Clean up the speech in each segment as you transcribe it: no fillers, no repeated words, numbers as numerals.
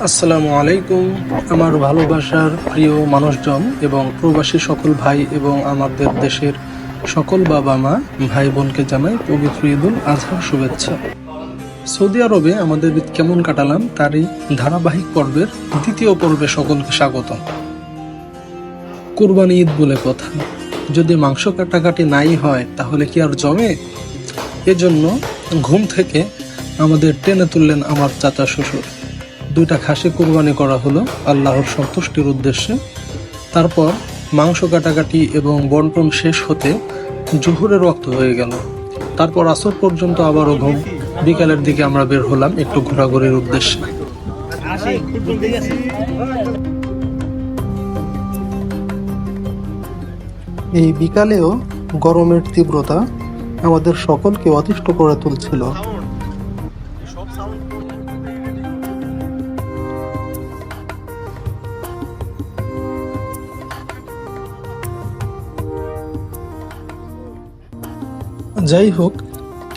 আসসালামু আলাইকুম আমার ভালোবাসার প্রিয় মানুষজন এবং প্রবাসী সকল ভাই এবং আমাদের দেশের সকল বাবা মা ভাই বোনকে জানাই পবিত্র ঈদুল আজহার শুভেচ্ছা। সৌদি আরবে আমাদের ঈদ কেমন কাটালাম তারই ধারাবাহিক পর্বের দ্বিতীয় পর্বে সকলকে স্বাগত। কুরবানি ঈদ বলে কথা, যদি মাংস কাটাকাটি নাই হয় তাহলে কি আর জমে? এজন্য ঘুম থেকে আমাদের টেনে তুললেন আমার চাচা শ্বশুর। 2টা খাসি কুরবানি করা হলো আল্লাহর সন্তুষ্টির উদ্দেশ্যে। তারপর মাংস কাটাকাটি এবং বন্টন শেষ হতে জোহরের ওয়াক্ত হয়ে গেল। তারপর আসর পর্যন্ত আবারও ঘুম। বিকালের দিকে আমরা বের হলাম একটু ঘোরাঘুরির উদ্দেশ্যে। এই বিকালেও গরমের তীব্রতা আমাদের সকলকে অতিষ্ঠ করে তুলছিল। যাই হোক,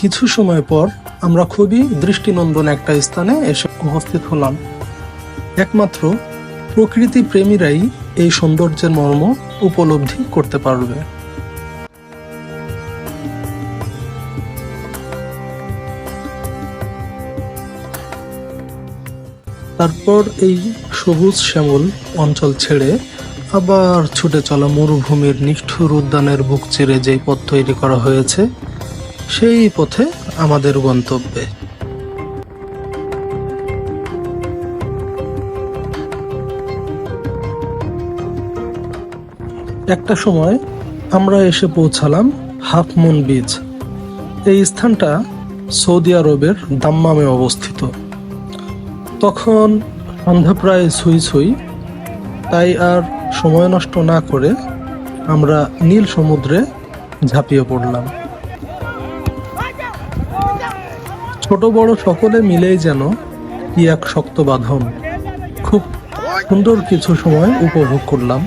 কিছু সময় পর আমরা খুবই দৃষ্টিনন্দন একটা স্থানে এসে উপস্থিত হলাম। একমাত্র প্রকৃতি প্রেমীরাই এই সৌন্দর্যের মর্ম উপলব্ধি করতে পারবে। তারপর এই সবুজ শ্যামল অঞ্চল ছেড়ে আবার ছুটে চলা মরুভূমির নিষ্ঠুর উদ্যানের বুক চিরে যেই পথ তৈরি করা হয়েছে সেই পথে আমাদের গন্তব্যে। একটা সময় আমরা এসে পৌঁছালাম হাফ মুন বিচ। এই স্থানটা সৌদি আরবের দাম্মামে অবস্থিত। তখন সন্ধ্যা প্রায় ছুঁই ছুঁই, তাই আর সময় নষ্ট না করে আমরা নীল সমুদ্রে ঝাঁপিয়ে পড়লাম। ছোট বড় সকলে মিলেই যেন কি এক শক্ত বাঁধন। খুব সুন্দর কিছু সময় উপভোগ করলাম।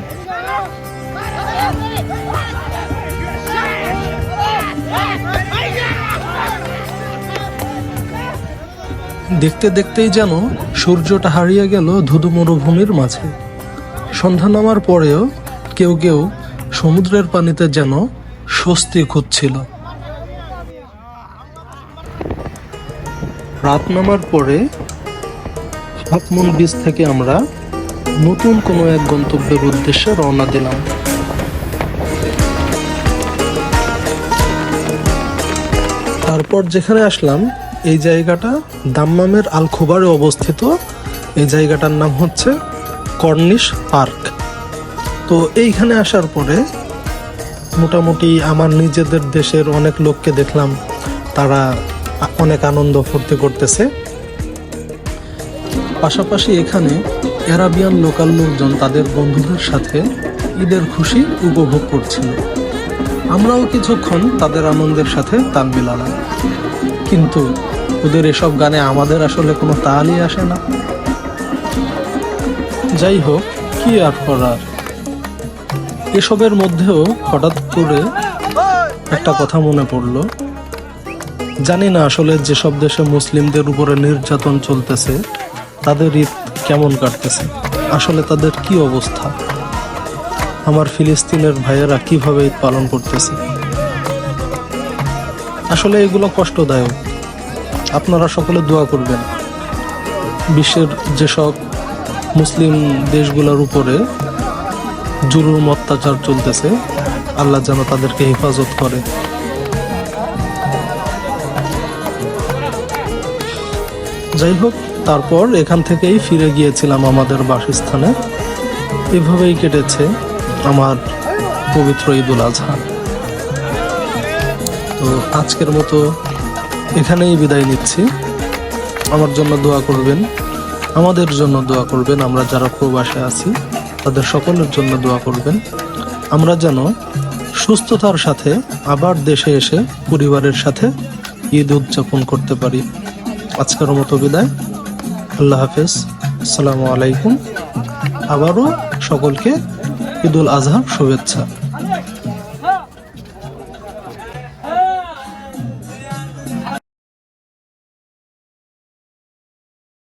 দেখতে দেখতেই যেন সূর্যটা হারিয়ে গেল ধুধু মরুভূমির মাঝে। সন্ধ্যা নামার পরেও কেউ কেউ সমুদ্রের পানিতে যেন স্বস্তি খুঁজছিল। রাত নামার পরে হাফ মুন বিচ থেকে আমরা নতুন কোনো এক গন্তব্যের উদ্দেশ্যে রওনা দিলাম। তারপর যেখানে আসলাম এই জায়গাটা দাম্মামের আল খুবারে অবস্থিত। এই জায়গাটার নাম হচ্ছে কর্নিশ পার্ক। তো এইখানে আসার পরে মোটামুটি আমার নিজেদের দেশের অনেক লোককে দেখলাম, তারা অনেক আনন্দ ফুর্তি করতেছে। পাশাপাশি এখানে আরাবিয়ান লোকাল লোকজন তাদের বন্ধুদের সাথে ঈদের খুশি উপভোগ করছিল। আমরাও কিছুক্ষণ তাদের আনন্দের সাথে তাল মিলালাম, কিন্তু ওদের এসব গানে আমাদের আসলে কোনো তালই আসে না। যাই হোক, কি আর করার। এসবের মধ্যেও হঠাৎ করে একটা কথা মনে পড়লো। জানি না আসলে যেসব দেশে মুসলিমদের উপরে নির্যাতন চলতেছে তাদের ঈদ কেমন কাটতেছে, আসলে তাদের কি অবস্থা, আমার ফিলিস্তিনের ভাইয়েরা কিভাবে ঈদ পালন করতেছে। আসলে এগুলো কষ্টদায়ক। আপনারা সকলে দোয়া করবেন বিশ্বের যেসব মুসলিম দেশগুলোর উপরে জুলুম অত্যাচার চলতেছে, আল্লাহ যেন তাদেরকে হেফাজত করে। যাই হোক, তারপর এখান থেকেই ফিরে গিয়েছিলাম আমাদের বাসস্থানে। এভাবেই কেটেছে আমার পবিত্র ঈদুল আজহা। তো আজকের মতো এখানেই বিদায় নিচ্ছি। আমার জন্য দোয়া করবেন, আমাদের জন্য দোয়া করবেন। আমরা যারা প্রবাসে আছি তাদের সকলের জন্য দোয়া করবেন। আমরা যেন সুস্থতার সাথে আবার দেশে এসে পরিবারের সাথে ঈদ উদযাপন করতে পারি। আজকের মতো বিদায়। আল্লাহ হাফেজ। আসসালামু আলাইকুম। আবারও সকলকে ঈদুল আজহার শুভেচ্ছা।